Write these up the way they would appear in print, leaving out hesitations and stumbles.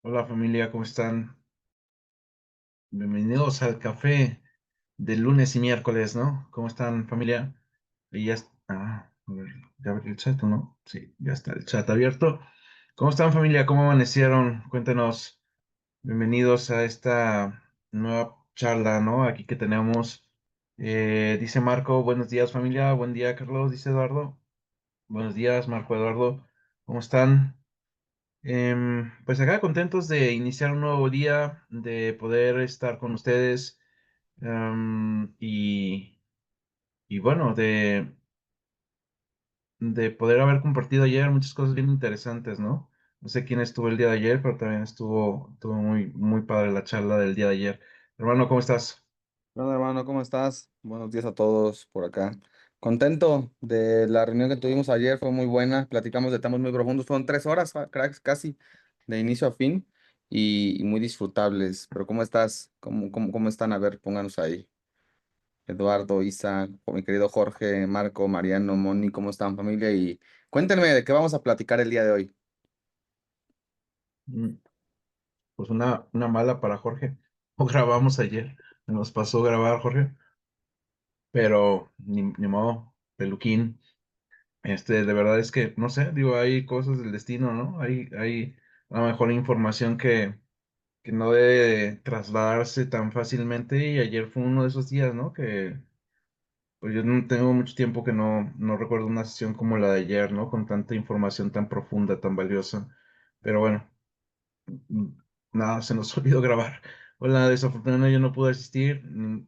Hola familia, ¿cómo están? Bienvenidos al café de lunes y miércoles, ¿no? ¿Cómo están familia? Y ya a ver, ya abrí el chat, ¿no? Sí, ya está el chat abierto. ¿Cómo están familia? ¿Cómo amanecieron? Cuéntenos. Bienvenidos a esta nueva charla, ¿no? Aquí que tenemos. Dice Marco, buenos días familia, buen día Carlos, dice Eduardo. Buenos días Marco Eduardo, ¿cómo están? Pues acá contentos de iniciar un nuevo día, de poder estar con ustedes y bueno, de poder haber compartido ayer muchas cosas bien interesantes, ¿no? No sé quién estuvo el día de ayer, pero también estuvo muy padre la charla del día de ayer. Hermano, ¿cómo estás? Hola hermano, ¿cómo estás? Buenos días a todos por acá. Contento de la reunión que tuvimos ayer, fue muy buena, platicamos de temas muy profundos, fueron 3 horas, cracks, casi, de inicio a fin, y muy disfrutables. Pero ¿cómo estás? ¿Cómo están? A ver, pónganos ahí. Eduardo, Isa, mi querido Jorge, Marco, Mariano, Moni, ¿cómo están familia? Y cuéntenme de qué vamos a platicar el día de hoy. Mm, Pues una mala para Jorge. No grabamos ayer, nos pasó grabar Jorge, pero ni modo, peluquín. De verdad es que, no sé, digo, hay cosas del destino, ¿no? Hay a lo mejor información que no debe trasladarse tan fácilmente y ayer fue uno de esos días, ¿no? Que pues yo no tengo mucho tiempo que no recuerdo una sesión como la de ayer, ¿no? Con tanta información tan profunda, tan valiosa. Pero bueno, mm, nada, se nos olvidó grabar. Hola, desafortunadamente yo no pude asistir.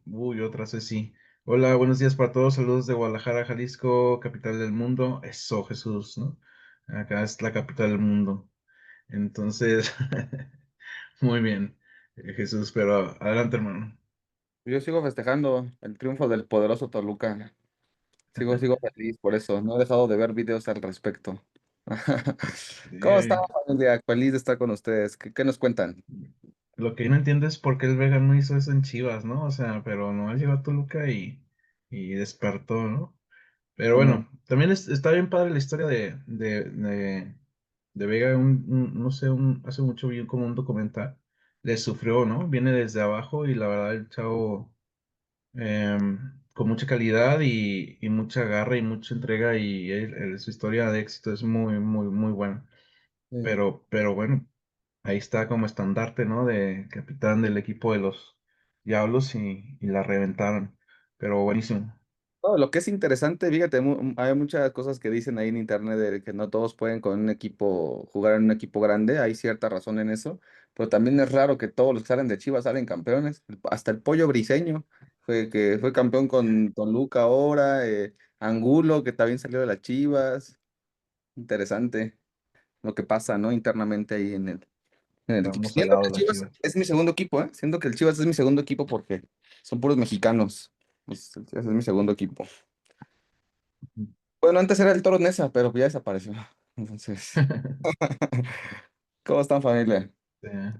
Uy, otra vez sí. Hola, buenos días para todos. Saludos de Guadalajara, Jalisco, capital del mundo. Eso, Jesús, ¿no? Acá es la capital del mundo. Entonces, muy bien, Jesús, pero adelante, hermano. Yo sigo festejando el triunfo del poderoso Toluca. Sigo feliz por eso. No he dejado de ver videos al respecto. ¿Cómo está, Sí, familia? Feliz de estar con ustedes. ¿Qué nos cuentan? lo que yo no entiendo es por qué el Vega no hizo eso en Chivas, ¿no? O sea, pero no llegó a Toluca y despertó, ¿no? Pero Mm, bueno, también está bien padre la historia de Vega, no sé, hace mucho vi como un documental, le sufrió, ¿no? Viene desde abajo y la verdad el chavo con mucha calidad y mucha garra y mucha entrega y su historia de éxito es muy buena. sí. Pero bueno, ahí está como estandarte, ¿no? De capitán del equipo de los Diablos y la reventaron. Pero buenísimo. No, lo que es interesante, fíjate, hay muchas cosas que dicen ahí en internet de que no todos pueden con un equipo, jugar en un equipo grande, hay cierta razón en eso, pero también es raro que todos los que salen de Chivas salen campeones, hasta el Pollo Briseño, que fue campeón con Toluca ahora, Angulo, que también salió de las Chivas, interesante lo que pasa, ¿no? Internamente ahí en el equipo. Estamos al Siento lado que de el las Chivas Chivas. es mi segundo equipo, ¿eh? Siento que el Chivas es mi segundo equipo porque son puros mexicanos. Ese es mi segundo equipo. Bueno, antes era el Toro Nesa, pero ya desapareció. Entonces, ¿cómo están, familia? Eh,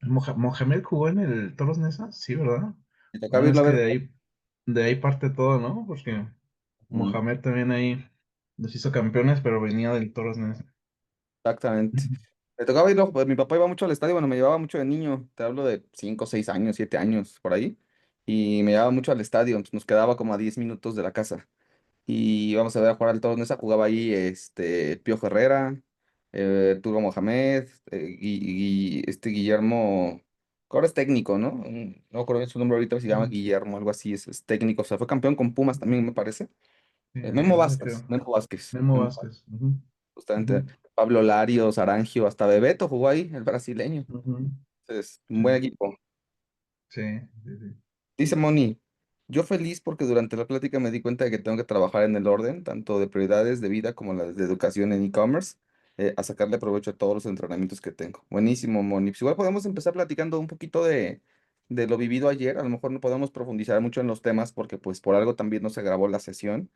Mohamed jugó en el Toros Neza, sí, ¿verdad? Me tocaba Bueno, es irlo a que ver. de ahí parte todo, ¿no? Porque Mm, Mohamed también ahí nos hizo campeones, pero venía del Toros Neza. exactamente. Me tocaba irlo, pues mi papá iba mucho al estadio, bueno, me llevaba mucho de niño, te hablo de 5, 6 años, 7 años, por ahí, y me llevaba mucho al estadio, entonces nos quedaba como a 10 minutos de la casa. Y vamos a ver a jugar al Toros Neza, jugaba ahí Pío Herrera, Turbo Mohamed, Guillermo, que ahora es técnico, ¿no? No recuerdo bien su nombre ahorita, se llama Mm, Guillermo, algo así, es técnico, o sea, fue campeón con Pumas también, me parece. Sí, me Memo parece, Vázquez, creo. Memo Vázquez, Memo Memo Vázquez, Vázquez. Ujú, justamente. ujú, Pablo Larios, Arangio, hasta Bebeto jugó ahí, el brasileño. ujú, Entonces, un sí, buen equipo. sí, sí, sí. Dice Moni, yo feliz porque durante la plática me di cuenta de que tengo que trabajar en el orden, tanto de prioridades de vida como las de educación en e-commerce, a sacarle provecho a todos los entrenamientos que tengo. Buenísimo, Moni. Pues igual podemos empezar platicando un poquito de lo vivido ayer. A lo mejor no podemos profundizar mucho en los temas porque pues por algo también no se grabó la sesión.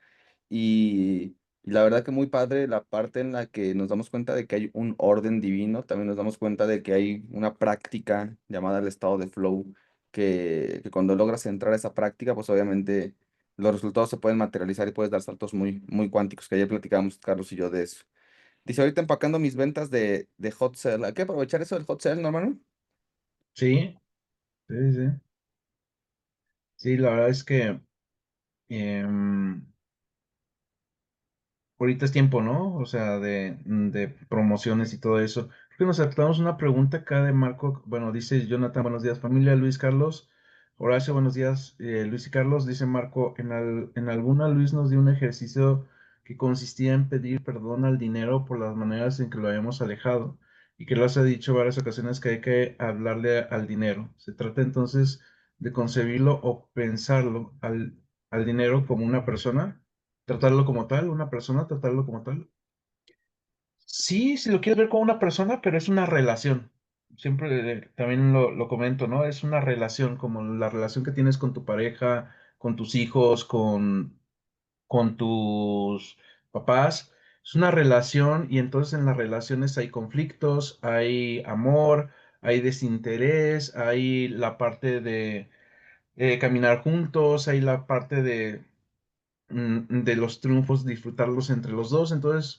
Y la verdad que muy padre la parte en la que nos damos cuenta de que hay un orden divino, también nos damos cuenta de que hay una práctica llamada el estado de flow que cuando logras entrar a esa práctica, pues obviamente los resultados se pueden materializar y puedes dar saltos muy cuánticos, que ayer platicábamos Carlos y yo de eso. Dice, ahorita empacando mis ventas de hot sale. Hay que aprovechar eso del hot sale, ¿no, hermano? Sí, sí, sí. Sí, la verdad es que em, ahorita es tiempo, ¿no? O sea, de promociones y todo eso. Creo que nos aceptamos una pregunta acá de Marco. Bueno, dice Jonathan, buenos días, familia. Luis Carlos. Horacio, buenos días. Luis y Carlos, dice Marco, en alguna Luis nos dio un ejercicio que consistía en pedir perdón al dinero por las maneras en que lo habíamos alejado y que lo has dicho varias ocasiones que hay que hablarle al dinero. Se trata entonces de concebirlo o pensarlo al dinero como una persona, tratarlo como tal, una persona, tratarlo como tal. Sí, si lo quieres ver como una persona, pero es una relación. Siempre también lo comento, ¿no? Es una relación, como la relación que tienes con tu pareja, con tus hijos, con tus papás. Es una relación y entonces en las relaciones hay conflictos, hay amor, hay desinterés, hay la parte de caminar juntos, hay la parte de los triunfos, disfrutarlos entre los dos. Entonces,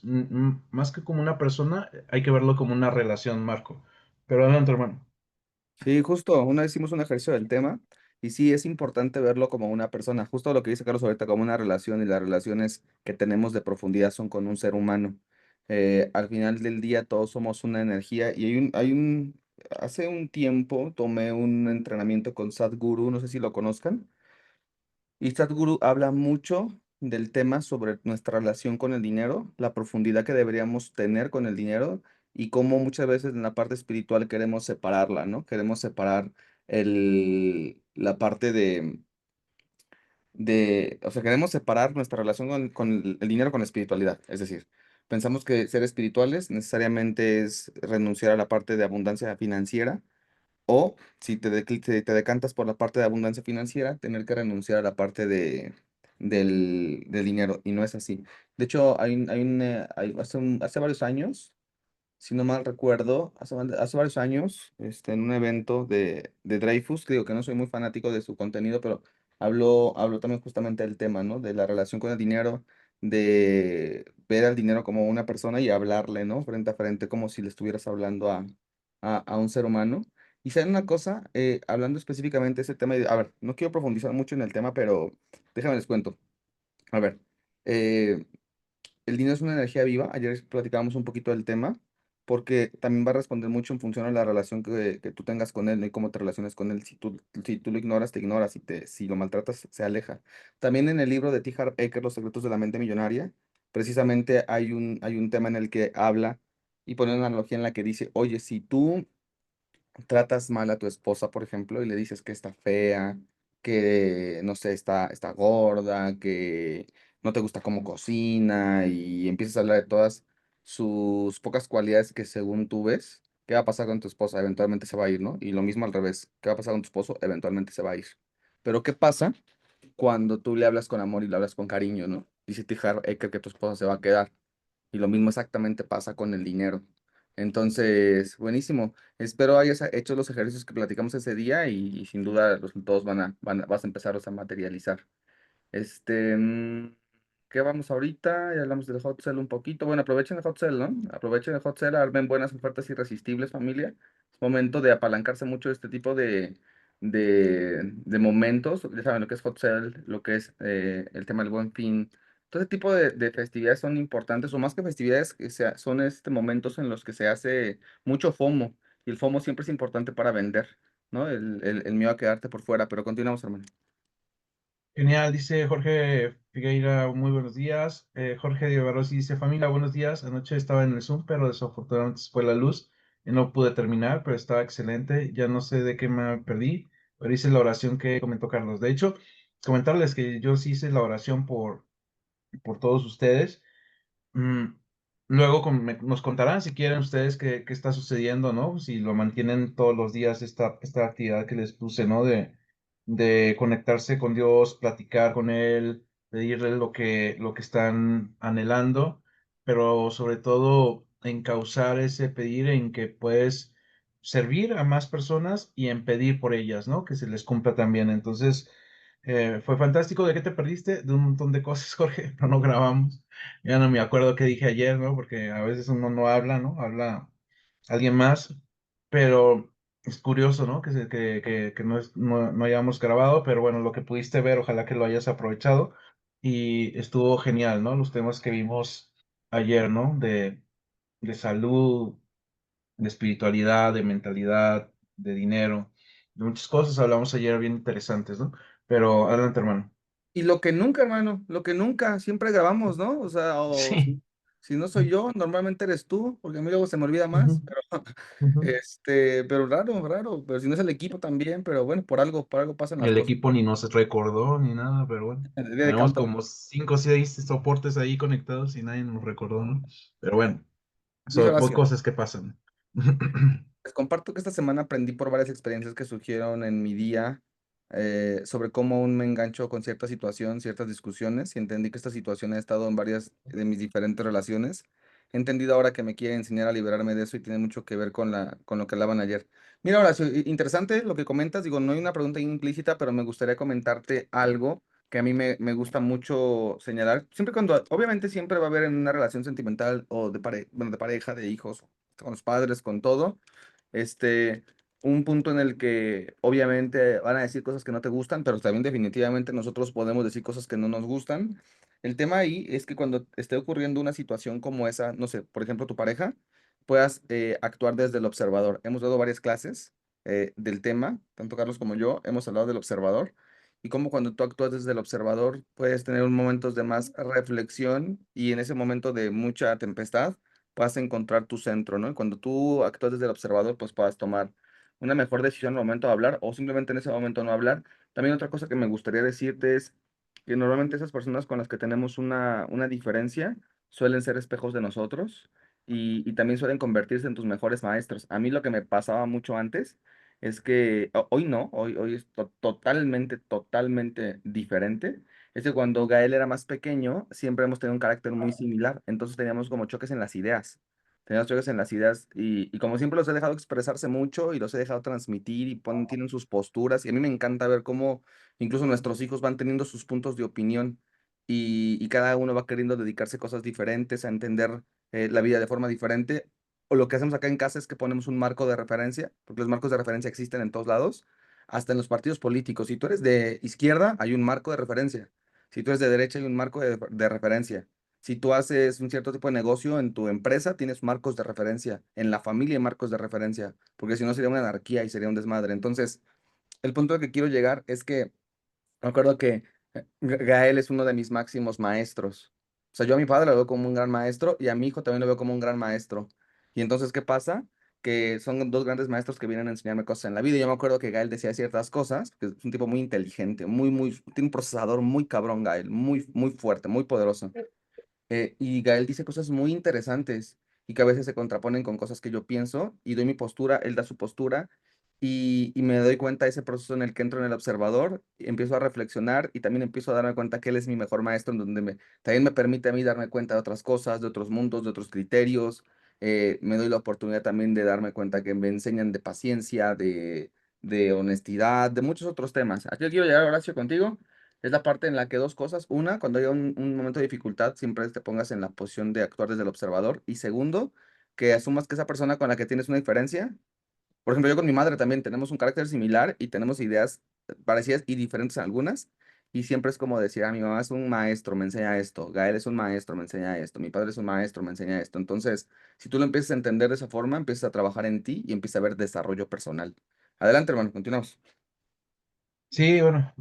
más que como una persona, hay que verlo como una relación, Marco. Pero adelante, hermano. Sí, justo, una vez hicimos un ejercicio del tema y sí, es importante verlo como una persona, justo lo que dice Carlos ahorita, como una relación y las relaciones que tenemos de profundidad son con un ser humano. Al final del día todos somos una energía y hace un tiempo tomé un entrenamiento con Sadhguru, no sé si lo conozcan. Y Sadhguru habla mucho del tema sobre nuestra relación con el dinero, la profundidad que deberíamos tener con el dinero y cómo muchas veces en la parte espiritual queremos separarla, ¿no? Queremos separar la parte o sea, queremos separar nuestra relación con el dinero con la espiritualidad. Es decir, pensamos que ser espirituales necesariamente es renunciar a la parte de abundancia financiera o si te decantas por la parte de abundancia financiera, tener que renunciar a la parte del dinero. Y no es así. De hecho, hace varios años, si no mal recuerdo, hace varios años, en un evento de Dreyfus, que digo que no soy muy fanático de su contenido, pero habló también justamente del tema, ¿no? De la relación con el dinero, de ver al dinero como una persona y hablarle, ¿no? Frente a frente, como si le estuvieras hablando a un ser humano. Y saben una cosa, hablando específicamente de ese tema, a ver, no quiero profundizar mucho en el tema, pero déjame les cuento. A ver, eh, el dinero es una energía viva. Ayer platicábamos un poquito del tema, porque también va a responder mucho en función a la relación que tú tengas con él, ¿no? Y cómo te relaciones con él. Si tú lo ignoras, te ignoras. Si lo maltratas, se aleja. También en el libro de T. Harv Eker, Los secretos de la mente millonaria, precisamente hay un tema en el que habla y pone una analogía en la que dice, oye, si tú tratas mal a tu esposa, por ejemplo, y le dices que está fea, que, no sé, está gorda, que no te gusta cómo cocina y empiezas a hablar de todas sus pocas cualidades que según tú ves, ¿qué va a pasar con tu esposa? Eventualmente se va a ir, ¿no? Y lo mismo al revés, ¿qué va a pasar con tu esposo? Eventualmente se va a ir. Pero ¿qué pasa cuando tú le hablas con amor y le hablas con cariño, ¿no? Dice Tijar Eker que tu esposa se va a quedar. Y lo mismo exactamente pasa con el dinero. Entonces, buenísimo. Espero hayas hecho los ejercicios que platicamos ese día y sin duda los resultados vas a empezarlos a materializar. Este, mm, ¿Qué vamos ahorita? Ya hablamos del hot sale un poquito. Bueno, aprovechen el hot sale, ¿no? Aprovechen el hot sale, armen buenas ofertas irresistibles, familia. Es momento de apalancarse mucho de este tipo de momentos. Ya saben lo que es hot sale, lo que es el tema del Buen Fin. Todo ese tipo de festividades son importantes, o más que festividades, son momentos en los que se hace mucho FOMO. Y el FOMO siempre es importante para vender, ¿no? El miedo a quedarte por fuera. Pero continuamos, hermano. Genial, dice Jorge Figueira, muy buenos días. Jorge Diego Barrosi dice, familia, buenos días. Anoche estaba en el Zoom, pero desafortunadamente se fue la luz y no pude terminar, pero estaba excelente. Ya no sé de qué me perdí, pero hice la oración que comentó Carlos. De hecho, comentarles que yo sí hice la oración por todos ustedes. Mm, Luego nos contarán si quieren ustedes qué está sucediendo, ¿no? Si lo mantienen todos los días esta actividad que les puse, ¿no? De conectarse con Dios, platicar con Él, pedirle lo que están anhelando, pero sobre todo encauzar ese pedir en que puedes servir a más personas y en pedir por ellas, ¿no? Que se les cumpla también. Entonces, Fue fantástico. ¿De qué te perdiste? De un montón de cosas, Jorge, pero no grabamos. Ya no me acuerdo qué dije ayer, ¿no? Porque a veces uno no habla, ¿no? Habla alguien más, pero es curioso, ¿no? Que no, no hayamos grabado, pero bueno, lo que pudiste ver, ojalá que lo hayas aprovechado y estuvo genial, ¿no? Los temas que vimos ayer, ¿no? De salud, de espiritualidad, de mentalidad, de dinero, de muchas cosas hablamos ayer bien interesantes, ¿no? Pero adelante, hermano. Y lo que nunca, hermano, lo que nunca, siempre grabamos, ¿no? O sea, o Sí. si no soy yo, normalmente eres tú, porque a mí luego se me olvida Ujú, más, pero ujú. pero raro, raro, pero si no es el equipo también, pero bueno, por algo pasan las El cosas. equipo ni nos recordó ni nada, pero bueno. El día de Tenemos canto. como 5 o 6 soportes ahí conectados y nadie nos recordó, ¿no? Pero bueno, Dice son Horacio. cosas que pasan. Les comparto que esta semana aprendí por varias experiencias que surgieron en mi día sobre cómo aún me engancho con cierta situación, ciertas discusiones y entendí que esta situación ha estado en varias de mis diferentes relaciones. He entendido ahora que me quiere enseñar a liberarme de eso y tiene mucho que ver con con lo que hablaban ayer. Mira, Horacio, interesante lo que comentas. Digo, no hay una pregunta implícita, pero me gustaría comentarte algo que a mí me gusta mucho señalar. Siempre cuando, obviamente siempre va a haber en una relación sentimental o bueno, de pareja, de hijos, con los padres, con todo este, un punto en el que obviamente van a decir cosas que no te gustan, pero también definitivamente nosotros podemos decir cosas que no nos gustan. El tema ahí es que cuando esté ocurriendo una situación como esa, no sé, por ejemplo, tu pareja, puedas actuar desde el observador. Hemos dado varias clases del tema, tanto Carlos como yo, hemos hablado del observador. Y cómo cuando tú actúas desde el observador puedes tener momentos de más reflexión y en ese momento de mucha tempestad puedas encontrar tu centro, ¿no? Y cuando tú actúas desde el observador, pues puedas tomar una mejor decisión al momento de hablar o simplemente en ese momento no hablar. También otra cosa que me gustaría decirte es que normalmente esas personas con las que tenemos una diferencia suelen ser espejos de nosotros y también suelen convertirse en tus mejores maestros. A mí lo que me pasaba mucho antes es que hoy no, hoy es totalmente, totalmente diferente es que cuando Gael era más pequeño, siempre hemos tenido un carácter muy similar, entonces teníamos como choques en las ideas. Teníamos choques en las ideas y como siempre los he dejado expresarse mucho y los he dejado transmitir y tienen sus posturas y a mí me encanta ver cómo incluso nuestros hijos van teniendo sus puntos de opinión y cada uno va queriendo dedicarse a cosas diferentes, a entender la vida de forma diferente. O lo que hacemos acá en casa es que ponemos un marco de referencia, porque los marcos de referencia existen en todos lados, hasta en los partidos políticos. Si tú eres de izquierda, hay un marco de referencia. Si tú eres de derecha, hay un marco de referencia. Si tú haces un cierto tipo de negocio en tu empresa, tienes marcos de referencia. En la familia hay marcos de referencia, porque si no sería una anarquía y sería un desmadre. Entonces, el punto al que quiero llegar es que me acuerdo que Gael es uno de mis máximos maestros. O sea, yo a mi padre lo veo como un gran maestro y a mi hijo también lo veo como un gran maestro. Y entonces, ¿qué pasa? Que son dos grandes maestros que vienen a enseñarme cosas en la vida. Y yo me acuerdo que Gael decía ciertas cosas, que es un tipo muy inteligente, tiene un procesador muy cabrón, Gael, muy, muy fuerte, muy poderoso. Y Gael dice cosas muy interesantes y que a veces se contraponen con cosas que yo pienso y doy mi postura, él da su postura y me doy cuenta de ese proceso en el que entro en el observador, y empiezo a reflexionar y también empiezo a darme cuenta que él es mi mejor maestro en donde también me permite a mí darme cuenta de otras cosas, de otros mundos, de otros criterios. Me doy la oportunidad también de darme cuenta que me enseñan de paciencia, de honestidad, de muchos otros temas. Aquí quiero llegar, Horacio, contigo. Es la parte en la que dos cosas. Una, cuando haya un momento de dificultad, siempre te pongas en la posición de actuar desde el observador. Y segundo, que asumas que esa persona con la que tienes una diferencia, por ejemplo, yo con mi madre también tenemos un carácter similar y tenemos ideas parecidas y diferentes en algunas. Y siempre es como decir, mi mamá es un maestro, me enseña esto. Gael es un maestro, me enseña esto. Mi padre es un maestro, me enseña esto. Entonces, si tú lo empiezas a entender de esa forma, empiezas a trabajar en ti y empiezas a ver desarrollo personal. Adelante, hermano, continuamos. Sí, bueno,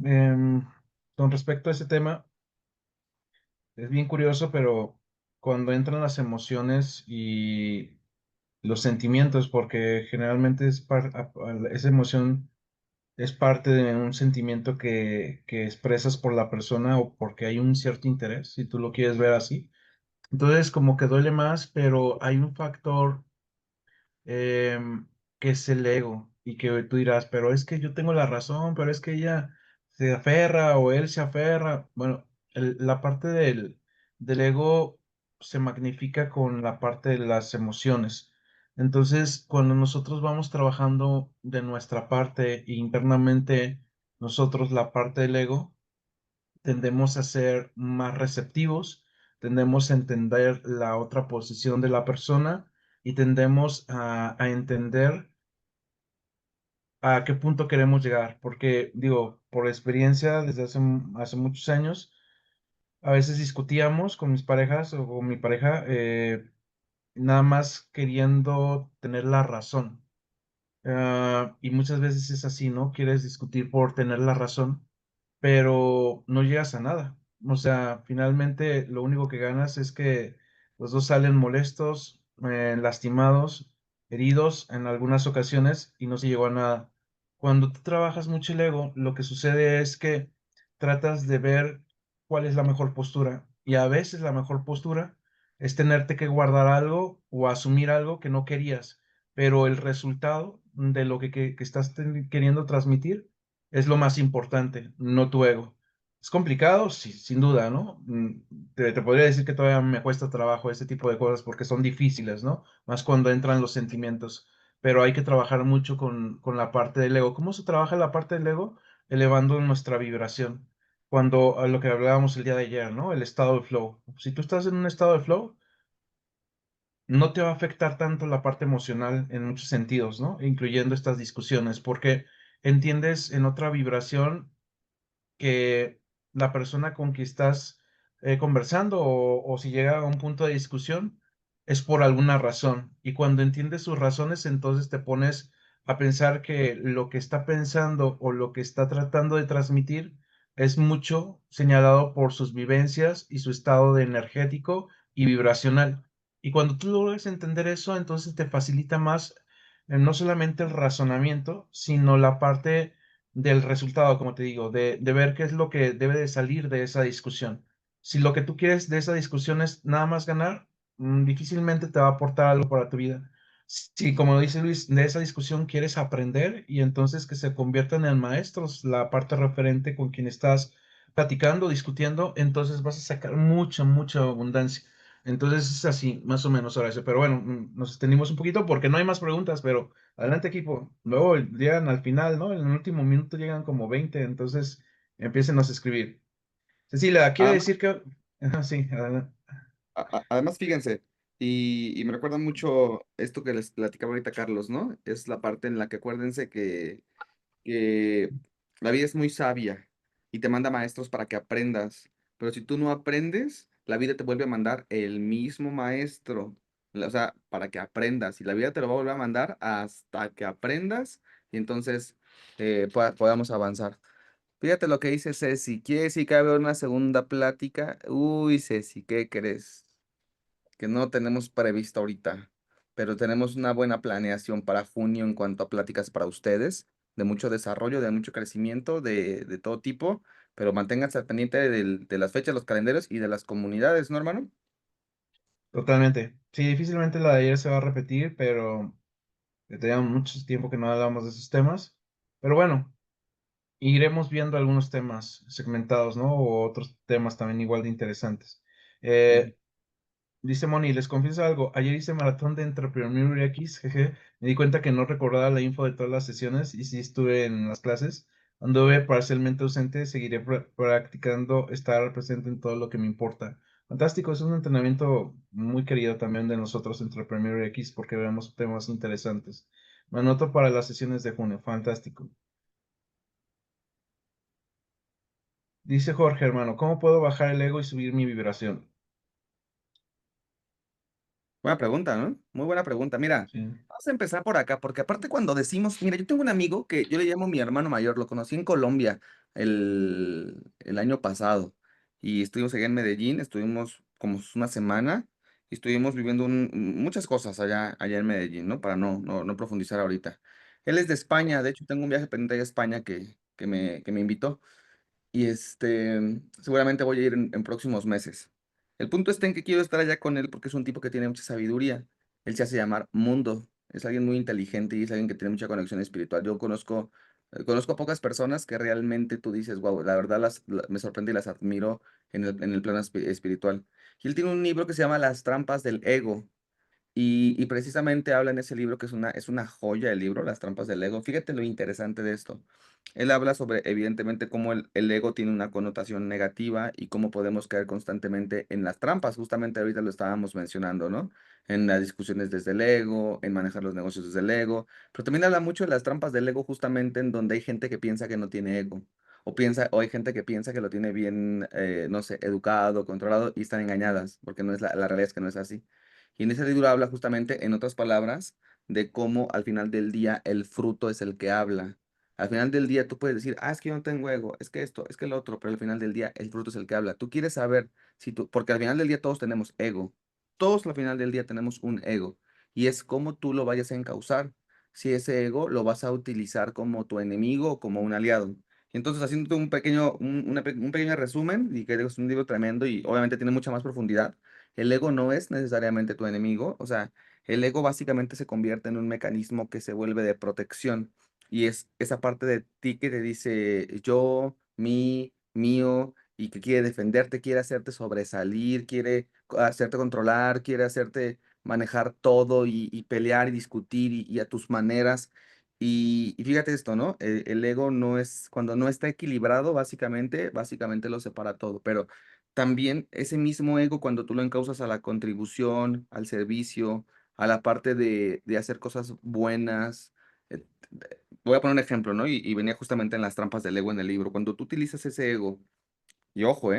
con respecto a ese tema, es bien curioso, pero cuando entran las emociones y los sentimientos, porque generalmente esa emoción es parte de un sentimiento que expresas por la persona o porque hay un cierto interés, si tú lo quieres ver así. Entonces, como que duele más, pero hay un factor que es el ego y que tú dirás, pero es que yo tengo la razón, pero es que ella se aferra o él se aferra. Bueno, la parte del ego se magnifica con la parte de las emociones. Entonces, cuando nosotros vamos trabajando de nuestra parte internamente, nosotros la parte del ego, tendemos a ser más receptivos, tendemos a entender la otra posición de la persona y tendemos a entender a qué punto queremos llegar. Porque, digo, por experiencia, desde hace muchos años, a veces discutíamos con mis parejas o con mi pareja, nada más queriendo tener la razón. Y muchas veces es así, ¿no? Quieres discutir por tener la razón, pero no llegas a nada. O sea, finalmente lo único que ganas es que los dos salen molestos, lastimados, heridos en algunas ocasiones y no se llegó a nada. Cuando tú trabajas mucho el ego, lo que sucede es que tratas de ver cuál es la mejor postura y a veces la mejor postura es tenerte que guardar algo o asumir algo que no querías, pero el resultado de lo que estás queriendo transmitir es lo más importante, no tu ego. Es complicado, sí, sin duda, ¿no? Te podría decir que todavía me cuesta trabajo ese tipo de cosas porque son difíciles, ¿no? Más cuando entran los sentimientos, pero hay que trabajar mucho con la parte del ego. ¿Cómo se trabaja la parte del ego? Elevando nuestra vibración. Cuando a lo que hablábamos el día de ayer, ¿no? El estado de flow. Si tú estás en un estado de flow, no te va a afectar tanto la parte emocional en muchos sentidos, ¿no? Incluyendo estas discusiones, porque entiendes en otra vibración que la persona con quien estás conversando o si llega a un punto de discusión es por alguna razón. Y cuando entiendes sus razones, entonces te pones a pensar que lo que está pensando o lo que está tratando de transmitir es mucho señalado por sus vivencias y su estado de energético y vibracional. Y cuando tú logras entender eso, entonces te facilita más no solamente el razonamiento, sino la parte del resultado, como te digo, de ver qué es lo que debe de salir de esa discusión. Si lo que tú quieres de esa discusión es nada más ganar, difícilmente te va a aportar algo para tu vida. Si, como dice Luis, de esa discusión quieres aprender y entonces que se conviertan en maestros, la parte referente con quien estás platicando, discutiendo, entonces vas a sacar mucha, mucha abundancia. Entonces es así, más o menos ahora eso. Pero bueno, nos extendimos un poquito porque no hay más preguntas, pero adelante, equipo. Luego llegan al final, ¿no? En el último minuto llegan como 20, entonces empiecen a escribir. Cecilia, quiere Además, decir que... Ajá, sí, adelante. además, fíjense, y me recuerda mucho esto que les platicaba ahorita Carlos, ¿no? Es la parte en la que acuérdense que la vida es muy sabia y te manda maestros para que aprendas, pero si tú no aprendes, la vida te vuelve a mandar el mismo maestro, o sea, para que aprendas, y la vida te lo va a volver a mandar hasta que aprendas y entonces podamos avanzar. Fíjate lo que dice Ceci, quiere decir que va a haber una segunda plática. Uy, Ceci, ¿qué crees? Que no tenemos previsto ahorita, pero tenemos una buena planeación para junio en cuanto a pláticas para ustedes, de mucho desarrollo, de mucho crecimiento, de todo tipo, pero manténganse al pendiente de las fechas, los calendarios y de las comunidades, ¿no, hermano? Totalmente. Sí, difícilmente la de ayer se va a repetir, pero ya teníamos mucho tiempo que no hablábamos de esos temas. Pero bueno, iremos viendo algunos temas segmentados, ¿no? O otros temas también igual de interesantes. Sí. Eh, Dice Moni, les confieso algo, ayer hice maratón de Entrepreneur X, jeje, me di cuenta que no recordaba la info de todas las sesiones y sí estuve en las clases, anduve parcialmente ausente, seguiré practicando estar presente en todo lo que me importa. Fantástico, es un entrenamiento muy querido también de nosotros Entrepreneur X porque vemos temas interesantes. Me anoto para las sesiones de junio, fantástico. Dice Jorge, hermano, ¿cómo puedo bajar el ego y subir mi vibración? Buena pregunta, ¿no? Muy buena pregunta. Mira, Sí, vamos a empezar por acá, porque aparte cuando decimos, mira, yo tengo un amigo que yo le llamo mi hermano mayor, lo conocí en Colombia el año pasado y estuvimos allá en Medellín, estuvimos como una semana y estuvimos viviendo muchas cosas allá en Medellín, ¿no? Para no profundizar ahorita. Él es de España, de hecho tengo un viaje pendiente a España que me invitó y seguramente voy a ir en próximos meses. El punto está en que quiero estar allá con él porque es un tipo que tiene mucha sabiduría. Él se hace llamar Mundo. Es alguien muy inteligente y es alguien que tiene mucha conexión espiritual. Yo conozco a pocas personas que realmente tú dices, wow, la verdad me sorprende y las admiro en el plano espiritual. Y él tiene un libro que se llama Las trampas del ego. Y precisamente habla en ese libro, que es una joya el libro, Las trampas del ego. Fíjate lo interesante de esto. Él habla sobre, evidentemente, cómo el ego tiene una connotación negativa y cómo podemos caer constantemente en las trampas. Justamente ahorita lo estábamos mencionando, ¿no? En las discusiones desde el ego, en manejar los negocios desde el ego. Pero también habla mucho de las trampas del ego, justamente en donde hay gente que piensa que no tiene ego. O hay gente que piensa que lo tiene bien, no sé, educado, controlado, y están engañadas, porque no es la realidad es que no es así. Y en ese libro habla justamente, en otras palabras, de cómo al final del día el fruto es el que habla. Al final del día tú puedes decir, es que yo no tengo ego, es que esto, es que el otro, pero al final del día el fruto es el que habla. Tú quieres saber si tú, porque al final del día todos tenemos ego. Todos al final del día tenemos un ego. Y es cómo tú lo vayas a encauzar. Si ese ego lo vas a utilizar como tu enemigo o como un aliado. Y entonces, haciendo un pequeño, un pequeño resumen, y que es un libro tremendo y obviamente tiene mucha más profundidad. El ego no es necesariamente tu enemigo, o sea, el ego básicamente se convierte en un mecanismo que se vuelve de protección y es esa parte de ti que te dice yo, mío y que quiere defenderte, quiere hacerte sobresalir, quiere hacerte controlar, quiere hacerte manejar todo y pelear y discutir y a tus maneras. Y fíjate esto, ¿no? El ego no es, cuando no está equilibrado, básicamente lo separa todo, pero también ese mismo ego, cuando tú lo encausas a la contribución, al servicio, a la parte de hacer cosas buenas. eh, Voy a poner un ejemplo, ¿no? Y venía justamente en las trampas del ego en el libro. Cuando tú utilizas ese ego, y ojo,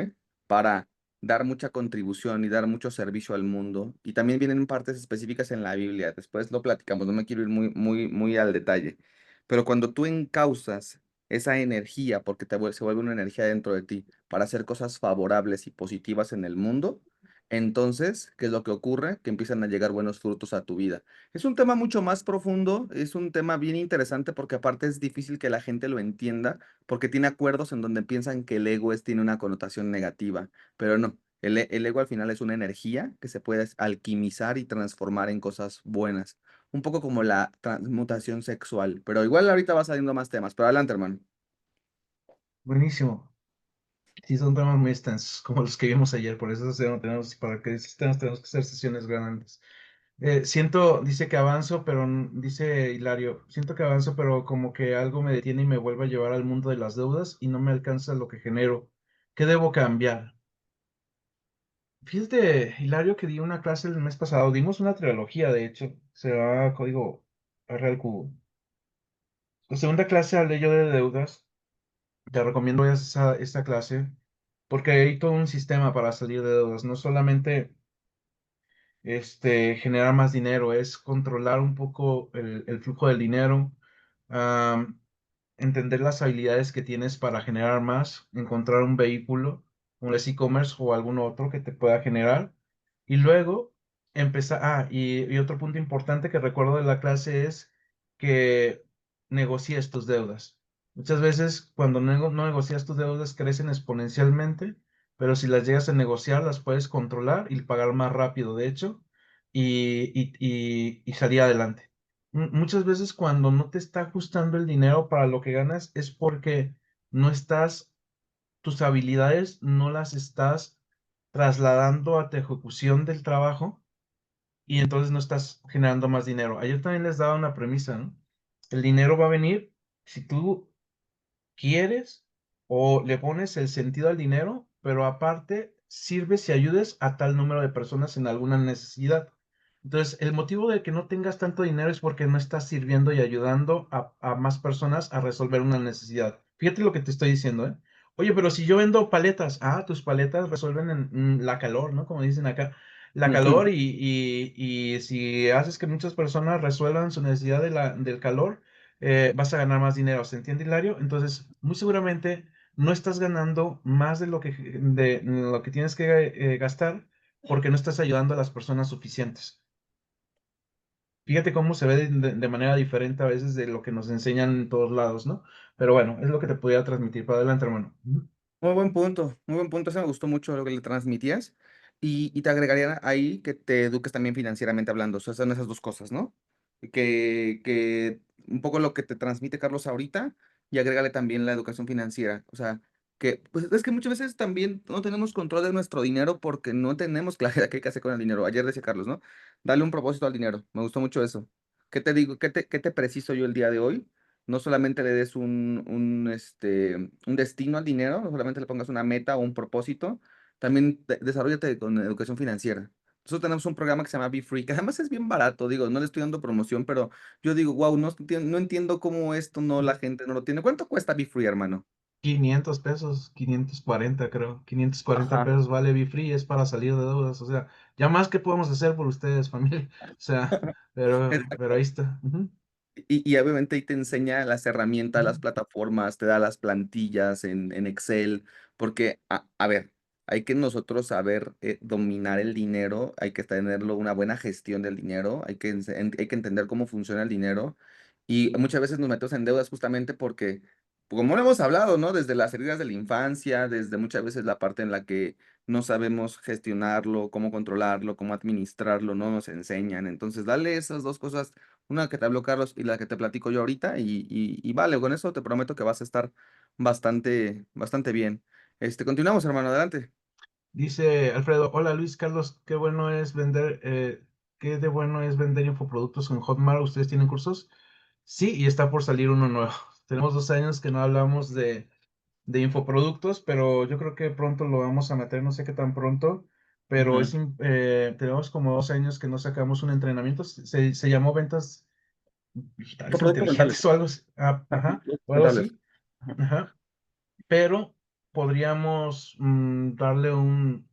para dar mucha contribución y dar mucho servicio al mundo, y también vienen partes específicas en la Biblia, después lo platicamos, no me quiero ir muy al detalle, pero cuando tú encausas esa energía, porque se vuelve una energía dentro de ti, para hacer cosas favorables y positivas en el mundo, entonces, ¿qué es lo que ocurre? Que empiezan a llegar buenos frutos a tu vida. Es un tema mucho más profundo, es un tema bien interesante porque aparte es difícil que la gente lo entienda porque tiene acuerdos en donde piensan que el ego tiene una connotación negativa, pero no, el ego al final es una energía que se puede alquimizar y transformar en cosas buenas, un poco como la transmutación sexual, pero igual ahorita va saliendo más temas, pero adelante, hermano. Buenísimo. Sí, son temas muy extensos, como los que vimos ayer, por eso para que estos temas tenemos que hacer sesiones grandes. Dice que avanzo, pero dice Hilario, siento que avanzo, pero como que algo me detiene y me vuelve a llevar al mundo de las deudas y no me alcanza lo que genero. ¿Qué debo cambiar? Fíjate, Hilario, que di una clase el mes pasado, dimos una trilogía, de hecho, se llama Código R al cubo. La segunda clase hablé yo de deudas, te recomiendo esta clase, porque hay todo un sistema para salir de deudas, no solamente generar más dinero, es controlar un poco el flujo del dinero, am, entender las habilidades que tienes para generar más, encontrar un vehículo, como el e-commerce o algún otro que te pueda generar, y luego empezar, y otro punto importante que recuerdo de la clase es que negocies tus deudas. Muchas veces cuando no negocias tus deudas crecen exponencialmente, pero si las llegas a negociar las puedes controlar y pagar más rápido, de hecho, y salir adelante. Muchas veces cuando no te está ajustando el dinero para lo que ganas es porque no estás, tus habilidades no las estás trasladando a tu ejecución del trabajo y entonces no estás generando más dinero. Ayer también les daba una premisa, ¿no? El dinero va a venir si tú quieres o le pones el sentido al dinero, pero aparte sirves y ayudes a tal número de personas en alguna necesidad. Entonces, el motivo de que no tengas tanto dinero es porque no estás sirviendo y ayudando a más personas a resolver una necesidad. Fíjate lo que te estoy diciendo, ¿eh? Oye, pero si yo vendo paletas, tus paletas resuelven la calor, ¿no? Como dicen acá, la calor y si haces que muchas personas resuelvan su necesidad del calor, vas a ganar más dinero. ¿Se entiende, Hilario? Entonces, muy seguramente no estás ganando más de lo que tienes que gastar porque no estás ayudando a las personas suficientes. Fíjate cómo se ve de manera diferente a veces de lo que nos enseñan en todos lados, ¿no? Pero bueno, es lo que te podía transmitir. Para adelante, hermano. Ujú. Muy buen punto, eso me gustó mucho lo que le transmitías y te agregaría ahí que te eduques también financieramente hablando, o sea, son esas dos cosas, ¿no? Que un poco lo que te transmite Carlos ahorita y agrégale también la educación financiera, o sea, que, pues es que muchas veces también no tenemos control de nuestro dinero porque no tenemos claridad qué hay que hacer con el dinero. Ayer decía Carlos, ¿no? Dale un propósito al dinero. Me gustó mucho eso. ¿Qué te digo? ¿Qué te preciso yo el día de hoy? No solamente le des un destino al dinero, no solamente le pongas una meta o un propósito, también desarrollate con educación financiera. Nosotros tenemos un programa que se llama Be Free, que además es bien barato, digo, no le estoy dando promoción, pero yo digo, wow, no entiendo cómo esto no la gente no lo tiene. ¿Cuánto cuesta Be Free, hermano? 500 pesos, 540 creo, 540 Ajá. pesos vale BeFree, es para salir de deudas, o sea, ya más que podemos hacer por ustedes, familia, o sea, pero ahí está. Ujú, Y obviamente ahí te enseña las herramientas, ujú, las plataformas, te da las plantillas en Excel, porque, a ver, hay que nosotros saber dominar el dinero, hay que tenerlo una buena gestión del dinero, hay que entender cómo funciona el dinero y muchas veces nos metemos en deudas justamente porque, como lo hemos hablado, ¿no? Desde las heridas de la infancia, desde muchas veces la parte en la que no sabemos gestionarlo, cómo controlarlo, cómo administrarlo, no nos enseñan. Entonces, dale esas dos cosas, una que te habló Carlos y la que te platico yo ahorita, y vale, con eso te prometo que vas a estar bastante bien. Continuamos, hermano, adelante. dice Alfredo, hola Luis Carlos, qué de bueno es vender infoproductos en Hotmart. ¿Ustedes tienen cursos? Sí, y está por salir uno nuevo. Tenemos 2 años que no hablamos de infoproductos, pero yo creo que pronto lo vamos a meter, no sé qué tan pronto, pero Ujú. tenemos como 2 años que no sacamos un entrenamiento. Se llamó ventas digitales Productos rentables. inteligentes o algo así, Ajá, ajá, productos o algo rentables. así, Ajá. ajá, pero podríamos darle un,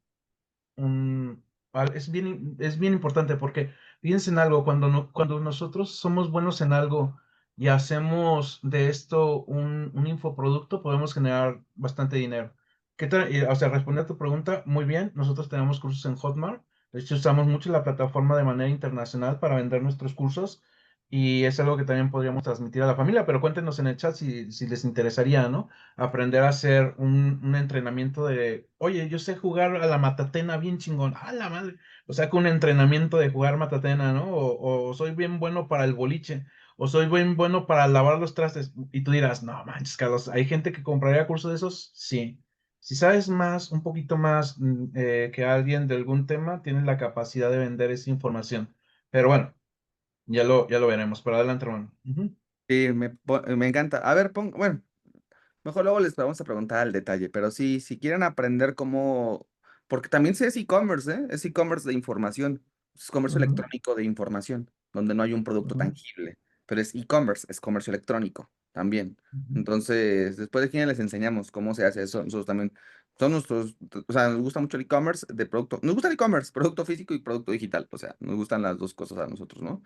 es bien importante porque fíjense en algo, cuando nosotros somos buenos en algo y hacemos de esto un infoproducto, podemos generar bastante dinero. ¿Qué tal? O sea, responder a tu pregunta, muy bien. Nosotros tenemos cursos en Hotmart. De hecho, usamos mucho la plataforma de manera internacional para vender nuestros cursos y es algo que también podríamos transmitir a la familia, pero cuéntenos en el chat si les interesaría, ¿no? Aprender a hacer un entrenamiento de, oye, yo sé jugar a la matatena bien chingón, a la madre, o sea, con un entrenamiento de jugar matatena, ¿no? O soy bien bueno para el boliche, o soy bien bueno para lavar los trastes, y tú dirás, no manches, Carlos, ¿hay gente que compraría cursos de esos? Sí. Si sabes más, un poquito más que alguien de algún tema, tienes la capacidad de vender esa información. Pero bueno, ya lo veremos. Pero adelante, hermano. Ujú, Sí, me encanta. A ver, bueno, mejor luego les vamos a preguntar al detalle, pero sí, si quieren aprender cómo, porque también sí es e-commerce, ¿eh? Es e-commerce de información, es comercio ujú, electrónico de información, donde no hay un producto ujú, tangible, pero es e-commerce, es comercio electrónico también. ujú, Entonces, después de quién les enseñamos cómo se hace eso, nosotros también, son nuestros, o sea, nos gusta mucho el e-commerce de producto, nos gusta el e-commerce, producto físico y producto digital, o sea, nos gustan las dos cosas a nosotros, ¿no?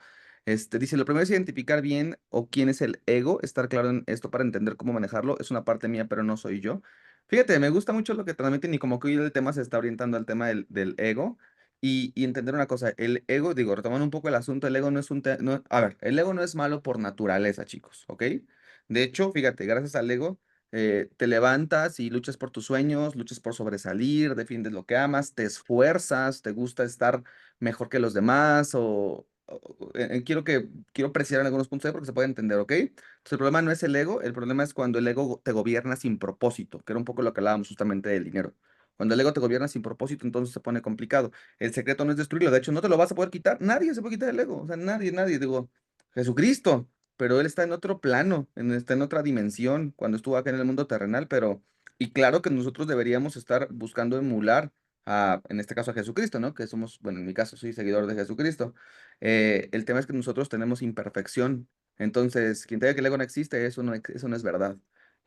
Dice, lo primero es identificar bien o quién es el ego, estar claro en esto para entender cómo manejarlo. Es una parte mía, pero no soy yo. Fíjate, me gusta mucho lo que transmiten y como que hoy el tema se está orientando al tema del ego y entender una cosa, el ego, digo, retomando un poco el asunto, el ego no es a ver, el ego no es malo por naturaleza, chicos, ¿ok? De hecho, fíjate, gracias al ego te levantas y luchas por tus sueños, luchas por sobresalir, defiendes lo que amas, te esfuerzas, te gusta estar mejor que los demás quiero precisar en algunos puntos ahí porque se puede entender, ¿ok? Entonces el problema no es el ego, el problema es cuando el ego te gobierna sin propósito, que era un poco lo que hablábamos justamente del dinero. Cuando el ego te gobierna sin propósito, entonces se pone complicado. El secreto no es destruirlo, de hecho no te lo vas a poder quitar, nadie se puede quitar el ego, o sea, nadie, digo, Jesucristo, pero él está en otro plano, está en otra dimensión, cuando estuvo acá en el mundo terrenal, y claro que nosotros deberíamos estar buscando emular en este caso a Jesucristo, ¿no? Que somos, bueno, en mi caso soy seguidor de Jesucristo. El tema es que nosotros tenemos imperfección. Entonces, quien te diga que el ego no existe, eso no es verdad.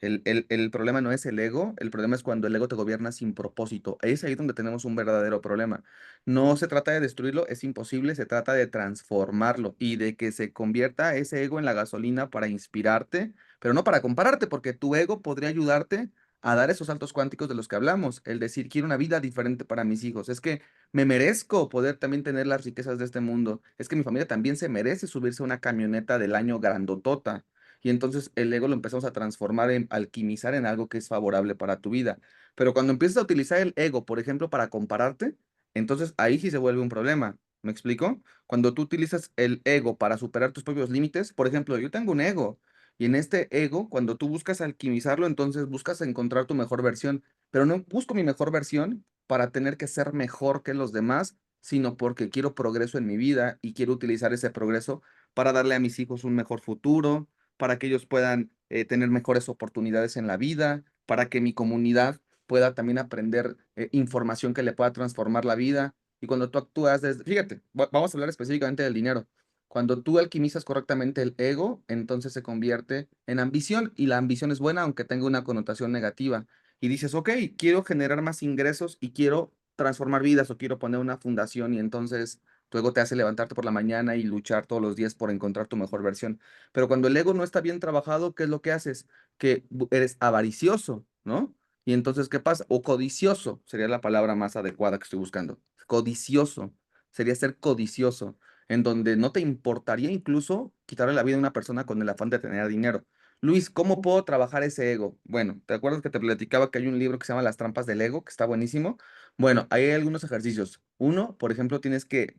El problema no es el ego, el problema es cuando el ego te gobierna sin propósito. Es ahí donde tenemos un verdadero problema. No se trata de destruirlo, es imposible, se trata de transformarlo y de que se convierta ese ego en la gasolina para inspirarte, pero no para compararte, porque tu ego podría ayudarte a dar esos saltos cuánticos de los que hablamos, el decir, quiero una vida diferente para mis hijos. Es que me merezco poder también tener las riquezas de este mundo. Es que mi familia también se merece subirse a una camioneta del año grandotota. Y entonces el ego lo empezamos a transformar en alquimizar en algo que es favorable para tu vida. Pero cuando empiezas a utilizar el ego, por ejemplo, para compararte, entonces ahí sí se vuelve un problema. ¿Me explico? Cuando tú utilizas el ego para superar tus propios límites, por ejemplo, yo tengo un ego. Y en este ego, cuando tú buscas alquimizarlo, entonces buscas encontrar tu mejor versión, pero no busco mi mejor versión para tener que ser mejor que los demás, sino porque quiero progreso en mi vida y quiero utilizar ese progreso para darle a mis hijos un mejor futuro, para que ellos puedan tener mejores oportunidades en la vida, para que mi comunidad pueda también aprender información que le pueda transformar la vida. Y cuando tú actúas desde, fíjate, vamos a hablar específicamente del dinero. Cuando tú alquimizas correctamente el ego, entonces se convierte en ambición y la ambición es buena aunque tenga una connotación negativa. Y dices, ok, quiero generar más ingresos y quiero transformar vidas o quiero poner una fundación y entonces tu ego te hace levantarte por la mañana y luchar todos los días por encontrar tu mejor versión. Pero cuando el ego no está bien trabajado, ¿qué es lo que haces? Que eres avaricioso, ¿no? Y entonces, ¿qué pasa? O codicioso sería la palabra más adecuada que estoy buscando. Codicioso sería ser codicioso, en donde no te importaría incluso quitarle la vida a una persona con el afán de tener dinero. Luis, ¿cómo puedo trabajar ese ego? Bueno, ¿te acuerdas que te platicaba que hay un libro que se llama Las trampas del ego, que está buenísimo? Bueno, ahí hay algunos ejercicios. Uno, por ejemplo,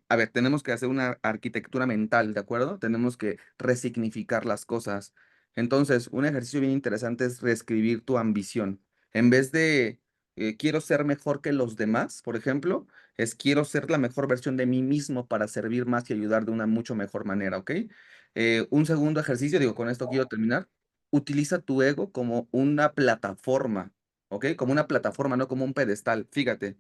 a ver, tenemos que hacer una arquitectura mental, ¿de acuerdo? Tenemos que resignificar las cosas. Entonces, un ejercicio bien interesante es reescribir tu ambición. En vez de quiero ser mejor que los demás, por ejemplo, es quiero ser la mejor versión de mí mismo para servir más y ayudar de una mucho mejor manera, ¿ok? Un segundo ejercicio, digo, con esto quiero terminar. Utiliza tu ego como una plataforma, ¿ok? Como una plataforma, no como un pedestal. Fíjate,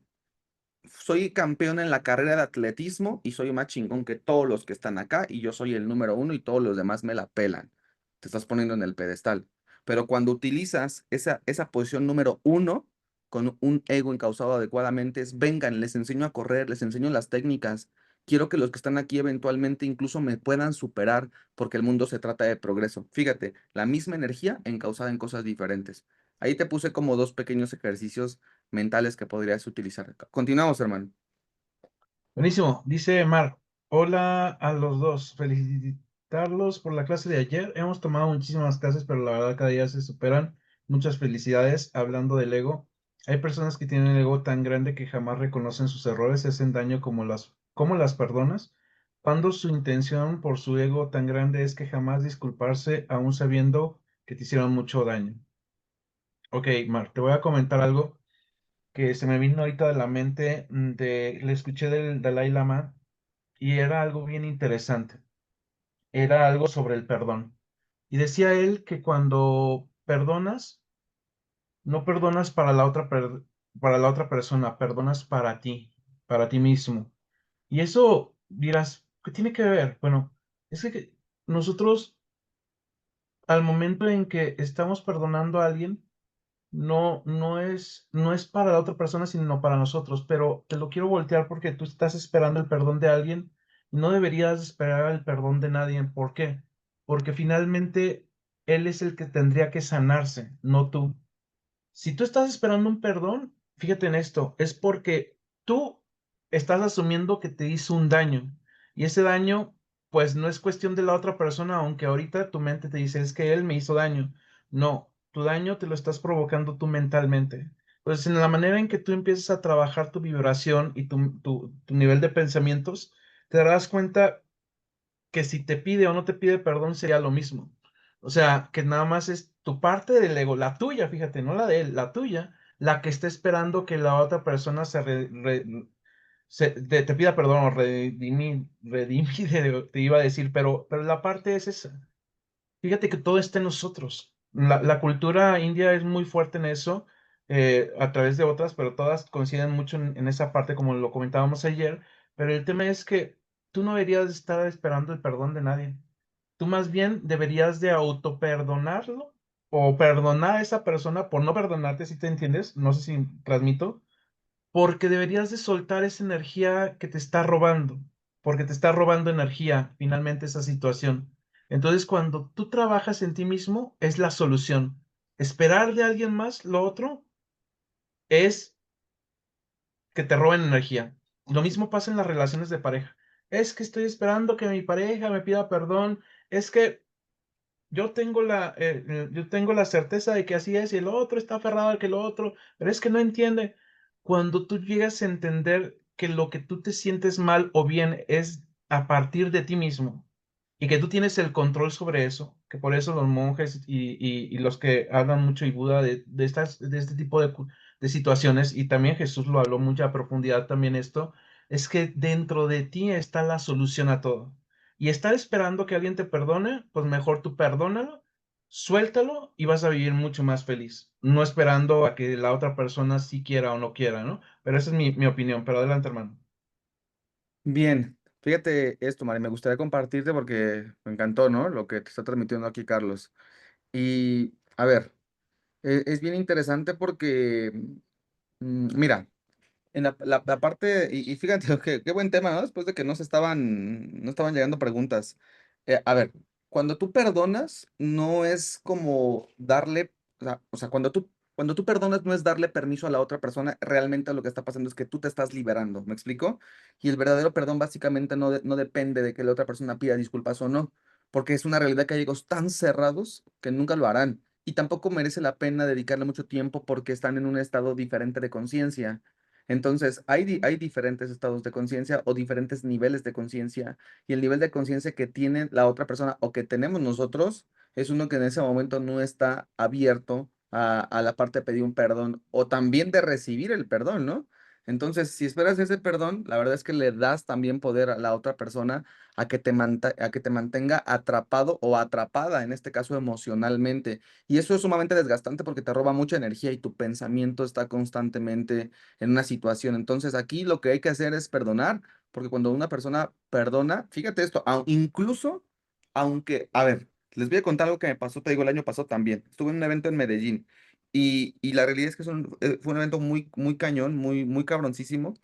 soy campeón en la carrera de atletismo y soy más chingón que todos los que están acá y yo soy el número uno y todos los demás me la pelan. Te estás poniendo en el pedestal. Pero cuando utilizas esa posición número uno con un ego encauzado adecuadamente, es, vengan, les enseño a correr, les enseño las técnicas. Quiero que los que están aquí eventualmente incluso me puedan superar porque el mundo se trata de progreso. Fíjate, la misma energía encauzada en cosas diferentes. Ahí te puse como dos pequeños ejercicios mentales que podrías utilizar. Continuamos, hermano. Buenísimo. Dice Mark, hola a los dos. Felicitarlos por la clase de ayer. Hemos tomado muchísimas clases, pero la verdad cada día se superan. Muchas felicidades. Hablando del ego, hay personas que tienen el ego tan grande que jamás reconocen sus errores, se hacen daño ¿cómo las perdonas? Cuando su intención por su ego tan grande es que jamás disculparse, aún sabiendo que te hicieron mucho daño. Ok, Mark, te voy a comentar algo que se me vino ahorita de la mente, le escuché del Dalai Lama y era algo bien interesante. Era algo sobre el perdón. Y decía él que cuando perdonas, no perdonas para la otra persona, perdonas para ti mismo. Y eso dirás, ¿qué tiene que ver? Bueno, es que nosotros al momento en que estamos perdonando a alguien, no es para la otra persona, sino para nosotros, pero te lo quiero voltear porque tú estás esperando el perdón de alguien y no deberías esperar el perdón de nadie. ¿Por qué? Porque finalmente él es el que tendría que sanarse, no tú. Si tú estás esperando un perdón, fíjate en esto, es porque tú estás asumiendo que te hizo un daño y ese daño pues no es cuestión de la otra persona, aunque ahorita tu mente te dice es que él me hizo daño. No, tu daño te lo estás provocando tú mentalmente. Pues en la manera en que tú empiezas a trabajar tu vibración y tu nivel de pensamientos, te darás cuenta que si te pide o no te pide perdón sería lo mismo. O sea, que nada más es tu parte del ego, la tuya, fíjate, no la de él, la tuya, la que está esperando que la otra persona te pida perdón o redimir, te iba a decir, pero la parte es esa. Fíjate que todo está en nosotros. La cultura india es muy fuerte en eso, a través de otras, pero todas coinciden mucho en esa parte, como lo comentábamos ayer. Pero el tema es que tú no deberías estar esperando el perdón de nadie. Tú más bien deberías de autoperdonarlo o perdonar a esa persona por no perdonarte, si te entiendes. No sé si transmito, porque deberías de soltar esa energía que te está robando, porque te está robando energía finalmente esa situación. Entonces, cuando tú trabajas en ti mismo, es la solución. Esperar de alguien más, lo otro, es que te roben energía. Lo mismo pasa en las relaciones de pareja. Es que estoy esperando que mi pareja me pida perdón. Es que yo tengo la certeza de que así es y el otro está aferrado al que lo otro, pero es que no entiende. Cuando tú llegas a entender que lo que tú te sientes mal o bien es a partir de ti mismo y que tú tienes el control sobre eso, que por eso los monjes y los que hablan mucho y Buda de este tipo de situaciones, y también Jesús lo habló mucha a profundidad también esto, es que dentro de ti está la solución a todo. Y estar esperando que alguien te perdone, pues mejor tú perdónalo, suéltalo y vas a vivir mucho más feliz. No esperando a que la otra persona sí quiera o no quiera, ¿no? Pero esa es mi opinión. Pero adelante, hermano. Bien, fíjate esto, Mari, me gustaría compartirte porque me encantó, ¿no? Lo que te está transmitiendo aquí Carlos. Y, a ver, es bien interesante porque, mira, en la parte, y fíjate, qué buen tema, ¿no? Después de que no estaban llegando preguntas. A ver, cuando tú perdonas, no es como darle, o sea, cuando tú perdonas no es darle permiso a la otra persona, realmente lo que está pasando es que tú te estás liberando, ¿me explico? Y el verdadero perdón básicamente no depende de que la otra persona pida disculpas o no, porque es una realidad que hay egos tan cerrados que nunca lo harán. Y tampoco merece la pena dedicarle mucho tiempo porque están en un estado diferente de conciencia. Entonces, hay diferentes estados de conciencia o diferentes niveles de conciencia, y el nivel de conciencia que tiene la otra persona o que tenemos nosotros es uno que en ese momento no está abierto a la parte de pedir un perdón o también de recibir el perdón, ¿no? Entonces, si esperas ese perdón, la verdad es que le das también poder a la otra persona a que te mantenga atrapado o atrapada, en este caso emocionalmente. Y eso es sumamente desgastante porque te roba mucha energía y tu pensamiento está constantemente en una situación. Entonces aquí lo que hay que hacer es perdonar, porque cuando una persona perdona, fíjate esto, incluso aunque, a ver, les voy a contar algo que me pasó, te digo, el año pasado también. Estuve en un evento en Medellín y la realidad es que fue un evento muy, muy cañón, muy, muy cabroncísimo.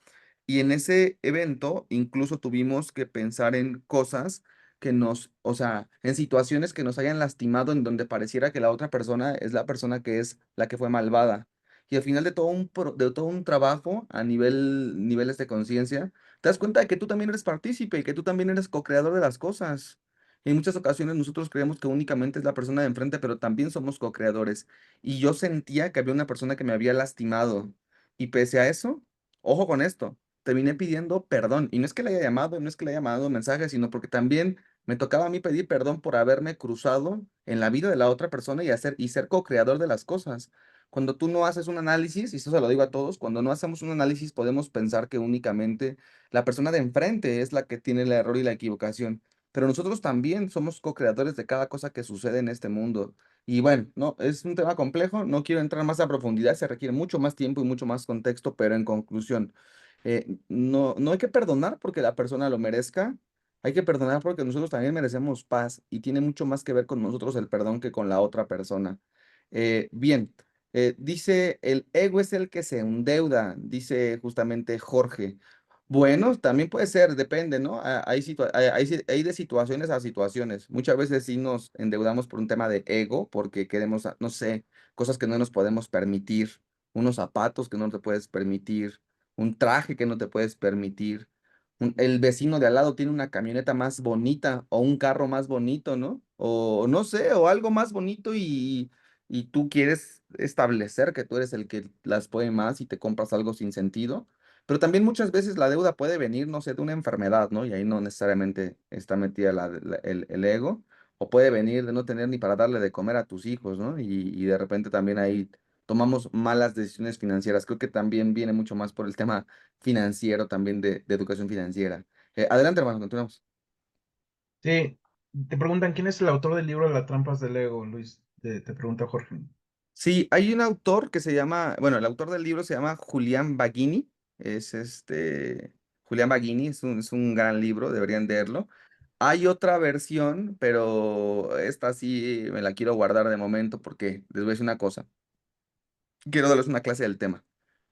Y en ese evento incluso tuvimos que pensar en cosas que o sea, en situaciones que nos hayan lastimado, en donde pareciera que la otra persona es la persona que es la que fue malvada. Y al final de de todo un trabajo a niveles de conciencia, te das cuenta de que tú también eres partícipe y que tú también eres co-creador de las cosas. En muchas ocasiones nosotros creemos que únicamente es la persona de enfrente, pero también somos co-creadores. Y yo sentía que había una persona que me había lastimado. Y pese a eso, ojo con esto, terminé pidiendo perdón. Y no es que le haya llamado, no es que le haya mandado mensaje, sino porque también me tocaba a mí pedir perdón por haberme cruzado en la vida de la otra persona y ser co-creador de las cosas. Cuando tú no haces un análisis, y esto se lo digo a todos, cuando no hacemos un análisis podemos pensar que únicamente la persona de enfrente es la que tiene el error y la equivocación, pero nosotros también somos co-creadores de cada cosa que sucede en este mundo. Y bueno, no, es un tema complejo, no quiero entrar más a profundidad, se requiere mucho más tiempo y mucho más contexto, pero en conclusión, no hay que perdonar porque la persona lo merezca, hay que perdonar porque nosotros también merecemos paz y tiene mucho más que ver con nosotros el perdón que con la otra persona. Bien. Dice, el ego es el que se endeuda, dice justamente Jorge. Bueno, también puede ser, depende, ¿no? Hay de situaciones a situaciones. Muchas veces sí nos endeudamos por un tema de ego, porque queremos, no sé, cosas que no nos podemos permitir, unos zapatos que no te puedes permitir, un traje que no te puedes permitir. El vecino de al lado tiene una camioneta más bonita o un carro más bonito, ¿no? O no sé, o algo más bonito y tú quieres establecer que tú eres el que las puede más y te compras algo sin sentido. Pero también muchas veces la deuda puede venir, no sé, de una enfermedad, ¿no? Y ahí no necesariamente está metida el ego. O puede venir de no tener ni para darle de comer a tus hijos, ¿no? Y de repente también ahí tomamos malas decisiones financieras. Creo que también viene mucho más por el tema financiero, también de educación financiera. Adelante, hermano, continuamos. Sí, te preguntan quién es el autor del libro Las trampas del ego, Luis. Te pregunta Jorge. Sí, hay un autor que se llama, bueno, el autor del libro se llama Julián Baggini, Julián Baggini, es un gran libro, deberían leerlo. Hay otra versión, pero esta sí me la quiero guardar de momento porque les voy a decir una cosa, quiero darles una clase del tema.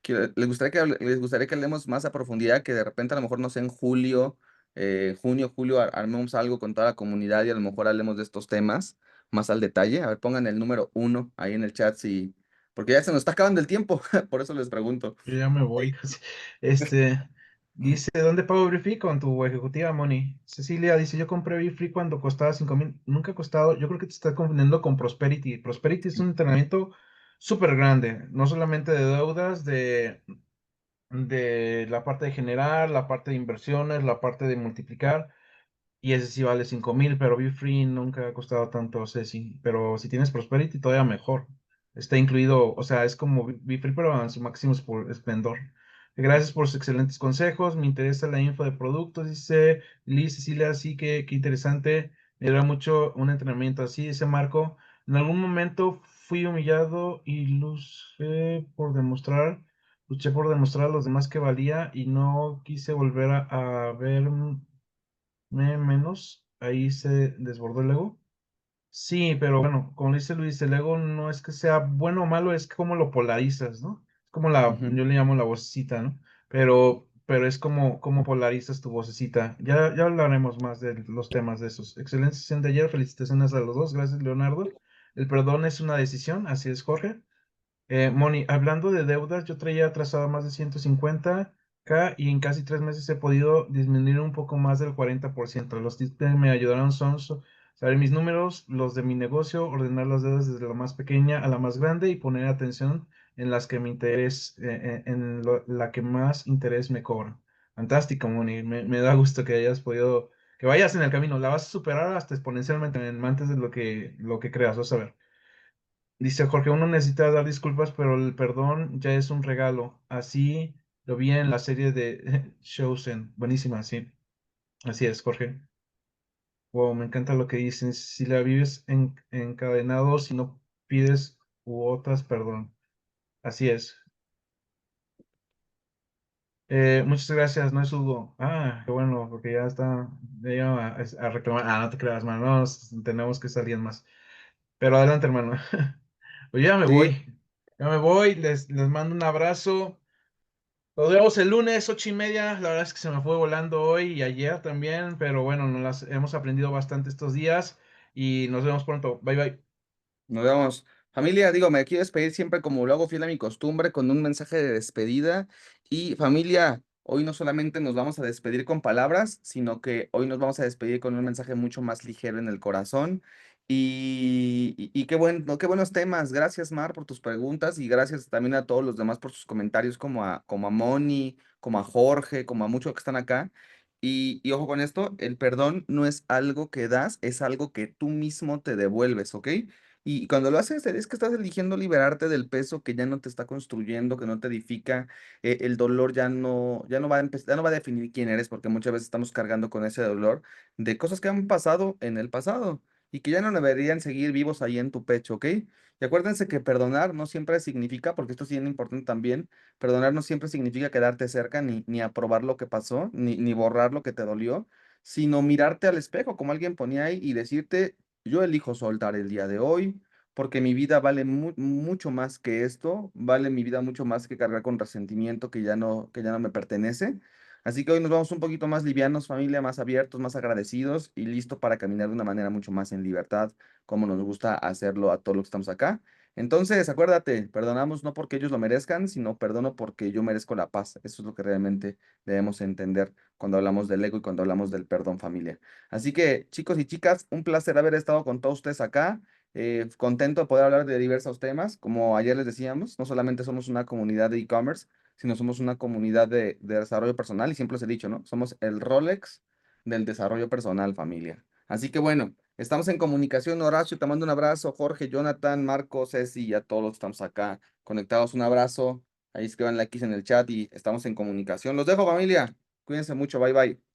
Les gustaría que hablemos más a profundidad, que de repente a lo mejor no sé, en julio, junio, julio, armemos algo con toda la comunidad y a lo mejor hablemos de estos temas más al detalle. A ver, pongan el número 1 ahí en el chat, si, porque ya se nos está acabando el tiempo, por eso les pregunto. Yo ya me voy. Este, dice, ¿dónde pago Free con tu ejecutiva, Moni? Cecilia dice, yo compré Free cuando costaba 5,000. Nunca ha costado. Yo creo que te estás confundiendo con Prosperity. Prosperity es un entrenamiento súper grande. No solamente de deudas, de la parte de generar, la parte de inversiones, la parte de multiplicar. y ese sí vale 5,000, pero Free nunca ha costado tanto, Ceci. Pero si tienes Prosperity, todavía mejor. Está incluido, o sea, es como Free, pero en su máximo esplendor. Gracias por sus excelentes consejos. Me interesa la info de productos, dice Liz Cecilia. Así que qué interesante. Me ayuda mucho un entrenamiento así, dice Marco. En algún momento fui humillado y luché por demostrar a los demás que valía y no quise volver a ver menos, ahí se desbordó el ego. Sí, pero bueno, como dice Luis, el ego no es que sea bueno o malo, es como lo polarizas, ¿no? Es como Ujú. yo le llamo la vocecita, ¿no? Pero es como polarizas tu vocecita. Ya hablaremos más de los temas de esos. Excelente sesión de ayer, felicitaciones a los dos, gracias Leonardo. El perdón es una decisión, así es Jorge. Moni, hablando de deudas, yo traía atrasado más de 150K y en casi 3 meses he podido disminuir un poco más del 40%. Los tips que me ayudaron son saber mis números, los de mi negocio, ordenar las deudas desde la más pequeña a la más grande y poner atención en las que me interés, la que más interés me cobra. Fantástico, Moni. Me da gusto que hayas podido, que vayas en el camino. La vas a superar hasta exponencialmente antes de lo que creas. Vas a ver. Dice Jorge, uno necesita dar disculpas, pero el perdón ya es un regalo. Así lo vi en la serie de Chosen. Buenísima, sí. Así es, Jorge. Wow, me encanta lo que dicen. Si la vives encadenado, si no pides u otras, perdón. Así es. Muchas gracias, no es Hugo. Ah, qué bueno, porque ya está, ya iba a reclamar. Ah, no te creas, hermano. Tenemos que salir más. Pero adelante, hermano. Pues ya me Sí, voy. Ya me voy. Les mando un abrazo. Nos vemos el lunes, 8:30. La verdad es que se me fue volando hoy y ayer también, pero bueno, nos las hemos aprendido bastante estos días y nos vemos pronto. Bye bye. nos vemos. Familia, digo, me quiero despedir siempre como lo hago fiel a mi costumbre, con un mensaje de despedida. Y familia, hoy no solamente nos vamos a despedir con palabras, sino que hoy nos vamos a despedir con un mensaje mucho más ligero en el corazón. Y qué bueno, qué buenos temas. Gracias, Mar, por tus preguntas y gracias también a todos los demás por sus comentarios, como a Moni, como a Jorge, como a muchos que están acá. Y ojo con esto, el perdón no es algo que das, es algo que tú mismo te devuelves, ¿ok? Y cuando lo haces, es que estás eligiendo liberarte del peso que ya no te está construyendo, que no te edifica. El dolor ya no va a ya no va a definir quién eres, porque muchas veces estamos cargando con ese dolor de cosas que han pasado en el pasado y que ya no deberían seguir vivos ahí en tu pecho, ¿ok? Y acuérdense que perdonar no siempre significa, porque esto es bien importante también, perdonar no siempre significa quedarte cerca, ni aprobar lo que pasó, ni borrar lo que te dolió, sino mirarte al espejo, como alguien ponía ahí, y decirte, yo elijo soltar el día de hoy porque mi vida vale mucho más que esto, vale mi vida mucho más que cargar con resentimiento que ya no me pertenece. Así que hoy nos vamos un poquito más livianos, familia, más abiertos, más agradecidos y listo para caminar de una manera mucho más en libertad, como nos gusta hacerlo a todos los que estamos acá. Entonces, acuérdate, perdonamos no porque ellos lo merezcan, sino perdono porque yo merezco la paz. Eso es lo que realmente debemos entender cuando hablamos del ego y cuando hablamos del perdón, familia. Así que, chicos y chicas, un placer haber estado con todos ustedes acá. Contento de poder hablar de diversos temas. Como ayer les decíamos, no solamente somos una comunidad de e-commerce, sino somos una comunidad de desarrollo personal y siempre os he dicho, ¿no? Somos el Rolex del desarrollo personal, familia. Así que bueno, estamos en comunicación. Horacio, te mando un abrazo. Jorge, Jonathan, Marcos, Ceci y a todos los que estamos acá conectados. Un abrazo. Ahí escriban like en el chat y estamos en comunicación. Los dejo, familia. Cuídense mucho. Bye bye.